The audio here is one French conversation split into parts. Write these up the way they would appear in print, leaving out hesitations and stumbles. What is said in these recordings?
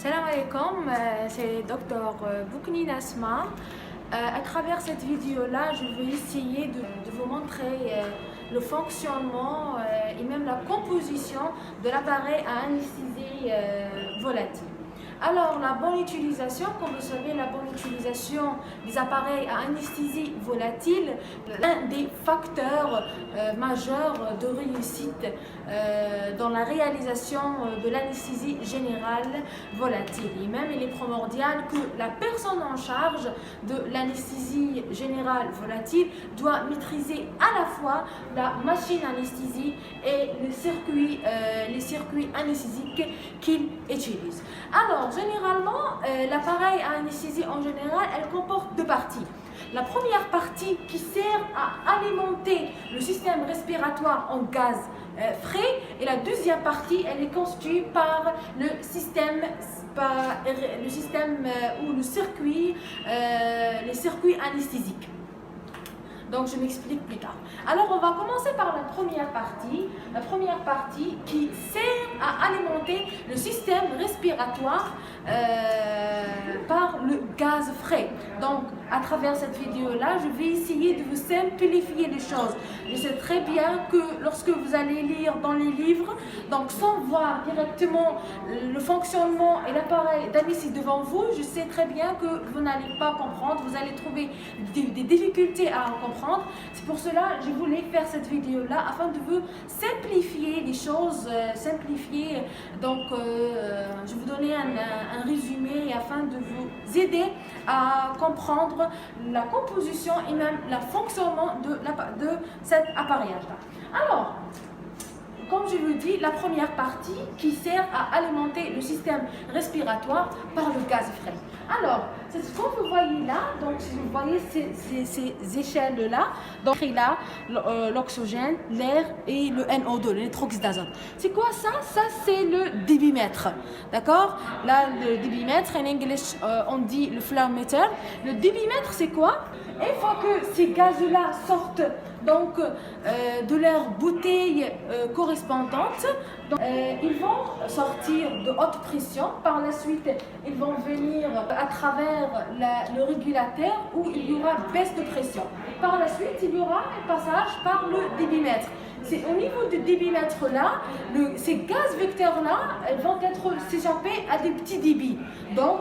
Salam alaikum, c'est Dr Boukni Nasma. À travers cette vidéo-là, je vais essayer de vous montrer le fonctionnement et même la composition de l'appareil à anesthésie volatile. Alors, la bonne utilisation, comme vous savez, la bonne utilisation des appareils à anesthésie volatile, l'un des facteurs majeurs de réussite dans la réalisation de l'anesthésie générale volatile. Et même, il est primordial que la personne en charge de l'anesthésie générale volatile doit maîtriser à la fois la machine anesthésie et les circuits anesthésiques qu'il utilise. Alors, généralement, l'appareil à anesthésie en général, elle comporte deux parties. La première partie qui sert à alimenter le système respiratoire en gaz frais, et la deuxième partie, elle est constituée par le système ou les circuits anesthésiques. Donc, je m'explique plus tard. Alors, on va commencer par la première partie qui sert à alimenter le système respiratoire par le gaz frais. Donc, à travers cette vidéo-là, je vais essayer de vous simplifier les choses. Je sais très bien que lorsque vous allez lire dans les livres, donc sans voir directement le fonctionnement et l'appareil d'anesthésie devant vous, je sais très bien que vous n'allez pas comprendre, vous allez trouver des difficultés à comprendre. C'est pour cela que je voulais faire cette vidéo-là afin de vous simplifier les choses, Donc, je vais vous donner un résumé afin de vous aider à comprendre la composition et même le fonctionnement de cet appareillage-là. Alors, comme je vous dis, la première partie qui sert à alimenter le système respiratoire par le gaz frais. Alors, c'est ce que vous voyez là. Donc, si vous voyez ces échelles-là, donc il y a l'oxygène, l'air et le NO2, l'électroxyde d'azote. C'est quoi ça? Ça, c'est le débitmètre. D'accord? Là, le débitmètre, en anglais, on dit le flow meter. Le débitmètre, c'est quoi? Une fois que ces gaz-là sortent donc de leur bouteille correspondante, ils vont sortir de haute pression. Par la suite, ils vont venir à travers le régulateur où il y aura baisse de pression. Par la suite, il y aura un passage par le débitmètre. C'est au niveau du débitmètre là, ces gaz vecteurs là, elles vont être s'échapper à des petits débits. Donc,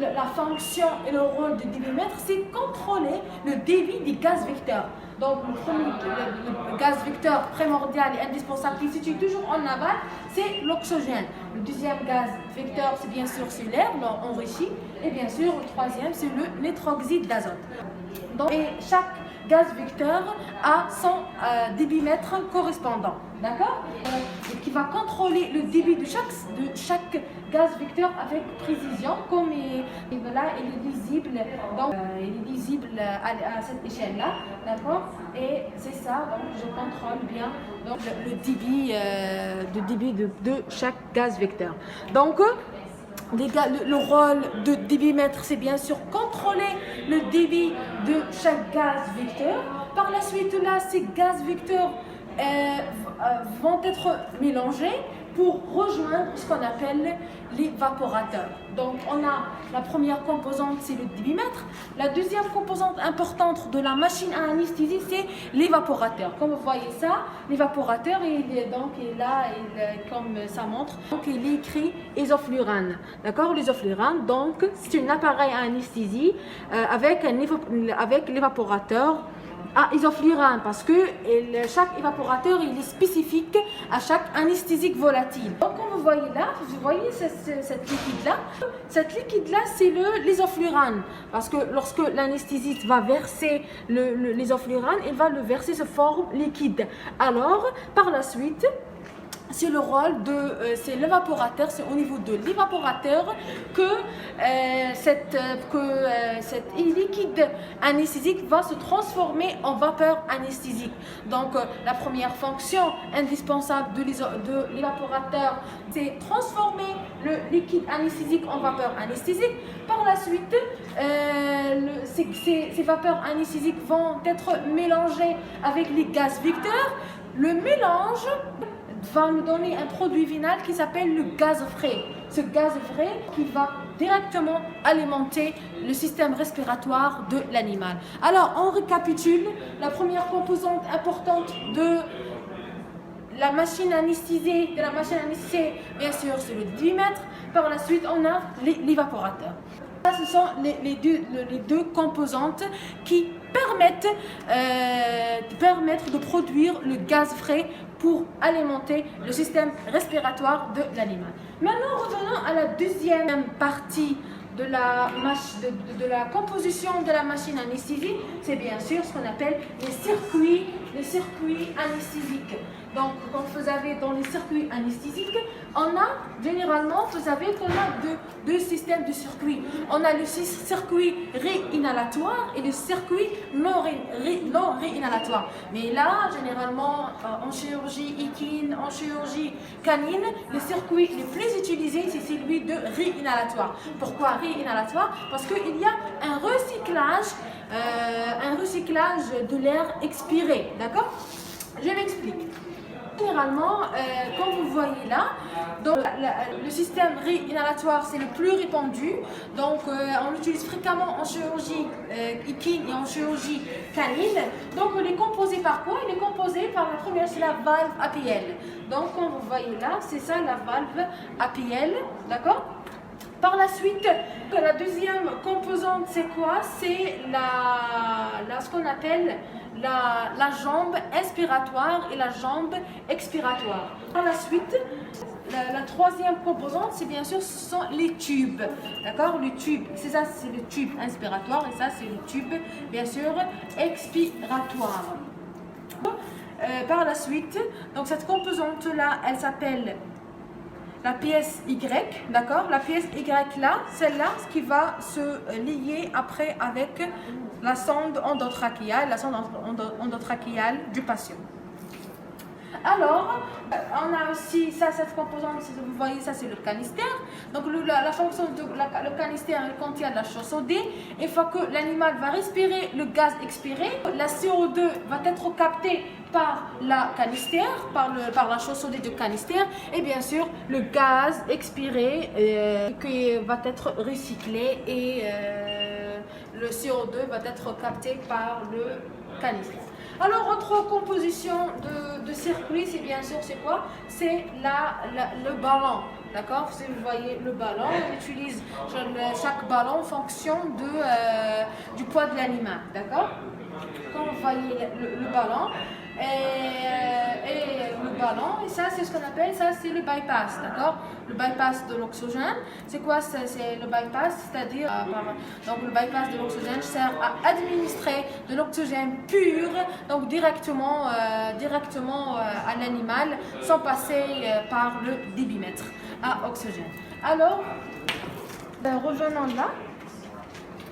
la fonction et le rôle du débitmètre, c'est contrôler le débit des gaz vecteurs. Donc, le gaz vecteur primordial et indispensable qui se situe toujours en aval, c'est l'oxygène. Le deuxième gaz vecteur, c'est bien sûr l'air enrichi. Et bien sûr, le troisième, c'est le nitroxyde d'azote. Donc, et chaque gaz vecteur a son débitmètre correspondant. D'accord? Qui va contrôler le débit de chaque gaz vecteur avec précision, comme là, il est lisible. Donc, il est lisible à cette échelle-là. D'accord? Et c'est ça, donc je contrôle bien donc, le débit de chaque gaz vecteur. Donc, le rôle de débitmètre, c'est bien sûr contrôler le débit de chaque gaz vecteur. Par la suite, là, ces gaz vecteurs vont être mélangés pour rejoindre ce qu'on appelle l'évaporateur. Donc, on a la première composante, c'est le débitmètre. La deuxième composante importante de la machine à anesthésie, c'est l'évaporateur. Comme vous voyez ça, l'évaporateur, il est là, comme ça montre, donc il est écrit isoflurane. D'accord, l'isoflurane, donc c'est un appareil à anesthésie avec l'évaporateur à isoflurane, parce que chaque évaporateur il est spécifique à chaque anesthésique volatile. Donc comme vous voyez là, cette liquide-là, c'est l'isoflurane, parce que lorsque l'anesthésiste va verser l'isoflurane, il va le verser sous forme liquide. Alors par la suite, c'est le rôle c'est l'évaporateur, c'est au niveau de l'évaporateur que cette liquide anesthésique va se transformer en vapeur anesthésique. Donc la première fonction indispensable de l'évaporateur, c'est transformer le liquide anesthésique en vapeur anesthésique. Par la suite, ces vapeurs anesthésiques vont être mélangées avec les gaz vecteurs. Le mélange va nous donner un produit final qui s'appelle le gaz frais. ce gaz frais qui va directement alimenter le système respiratoire de l'animal. Alors, on récapitule. La première composante importante de la machine anesthésiée, bien sûr, c'est le débitmètre. Par la suite, on a l'évaporateur. Ce sont les deux composantes qui permettent de produire le gaz frais pour alimenter le système respiratoire de l'animal. Maintenant, revenons à la deuxième partie de la composition de la machine anesthésique. C'est bien sûr ce qu'on appelle les circuits anesthésiques. Donc, quand vous avez dans les circuits anesthésiques, on a généralement, vous savez qu'on a deux systèmes de circuits. On a le circuit réinhalatoire et le circuit non réinhalatoire. Mais là, généralement, en chirurgie équine, en chirurgie canine, le circuit le plus utilisé, c'est celui de réinhalatoire. Pourquoi réinhalatoire? Parce qu'il y a un recyclage de l'air expiré. D'accord? Je m'explique. Généralement, comme vous voyez là, donc, le système réinhalatoire c'est le plus répandu. Donc on l'utilise fréquemment en chirurgie équine et en chirurgie canine. Donc il est composé par quoi? Il est composé par la première, c'est la valve APL. Donc comme vous voyez là, c'est ça la valve APL, d'accord? Par la suite, la deuxième composante, c'est quoi? C'est ce qu'on appelle la jambe inspiratoire et la jambe expiratoire. Par la suite, la troisième composante, c'est bien sûr, ce sont les tubes. D'accord? Le tube, c'est ça, c'est le tube inspiratoire et ça, c'est le tube, bien sûr, expiratoire. Par la suite, donc cette composante-là, elle s'appelle la pièce Y, d'accord? La pièce Y là, celle-là, ce qui va se lier après avec la sonde endotrachéale, du patient. Alors, on a aussi cette composante, vous voyez, ça c'est le canister. Donc la fonction le canister contient de la chaussée. Une fois que l'animal va respirer le gaz expiré, la CO2 va être captée par la canister, par la chaussée du canister, et bien sûr le gaz expiré qui va être recyclé et le CO2 va être capté par le canister. Alors, autre composition de circuit, c'est bien sûr, c'est quoi? C'est le ballon, d'accord? Si vous voyez le ballon, on utilise chaque ballon en fonction du poids de l'animal, d'accord? Quand vous voyez le ballon, et le ballon, et ça c'est ce qu'on appelle, ça c'est le bypass, d'accord? Le bypass de l'oxygène, c'est quoi? C'est le bypass, c'est-à-dire donc le bypass de l'oxygène sert à administrer de l'oxygène pur, donc directement à l'animal sans passer par le débitmètre à oxygène. Alors, revenons là.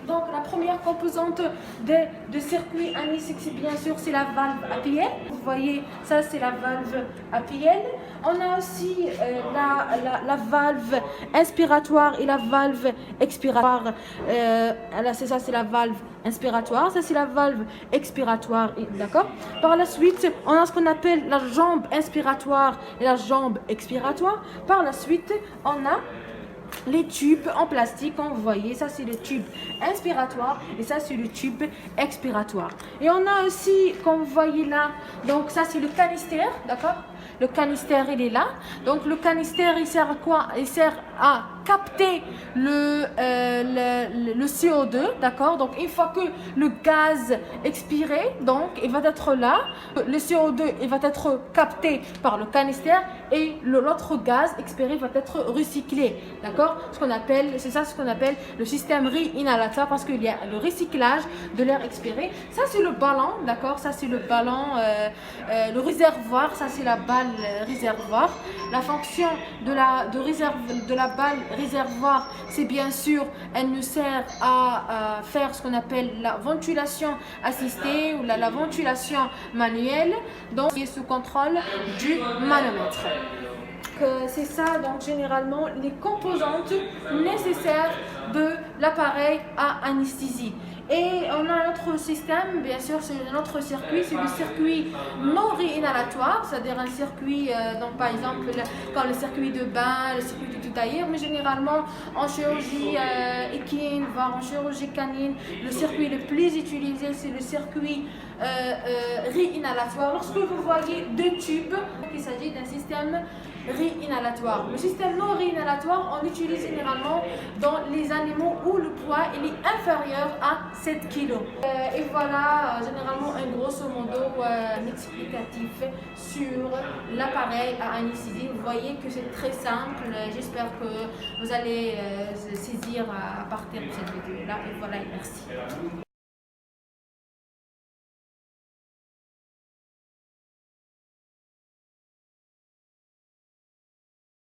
Donc la première composante de circuit anesthésique, bien sûr, c'est la valve APL. Vous voyez, ça c'est la valve APL. On a aussi la valve inspiratoire et la valve expiratoire. C'est ça, c'est la valve inspiratoire. Ça c'est la valve expiratoire, d'accord? Par la suite, on a ce qu'on appelle la jambe inspiratoire et la jambe expiratoire. Par la suite, on a les tubes en plastique, comme vous voyez, ça c'est le tube inspiratoire et ça c'est le tube expiratoire. Et on a aussi, comme vous voyez là, donc ça c'est le canister, d'accord? Le canister il est là. Donc le canister il sert à quoi? Il sert à capter le CO2, d'accord? Donc une fois que le gaz expiré, donc il va être là, le CO2 il va être capté par le canister et l'autre gaz expiré va être recyclé, d'accord? C'est ça ce qu'on appelle le système réinhalatoire parce qu'il y a le recyclage de l'air expiré. Ça c'est le ballon, d'accord? Ça c'est le ballon, le réservoir, ça c'est la balle réservoir. La fonction de la balle réservoir, c'est bien sûr, elle nous sert à faire ce qu'on appelle la ventilation assistée ou la ventilation manuelle, donc qui est sous contrôle du manomètre. C'est ça, donc généralement, les composantes nécessaires de l'appareil à anesthésie. Et on a notre système, bien sûr, c'est notre circuit, c'est le circuit non réinhalatoire, c'est-à-dire un circuit, donc par exemple, comme le circuit de bain, le circuit de tout ailleurs, mais généralement en chirurgie équine, voire en chirurgie canine, le circuit le plus utilisé, c'est le circuit réinhalatoire. Lorsque vous voyez deux tubes, il s'agit d'un système réinhalatoire. Le système non réinhalatoire, on l'utilise généralement dans les animaux où le poids il est inférieur à 7 kg. Et voilà, généralement, un grosso modo, un explicatif sur l'appareil à anesthésie. Vous voyez que c'est très simple. J'espère que vous allez saisir à partir de cette vidéo-là. Et voilà, et merci.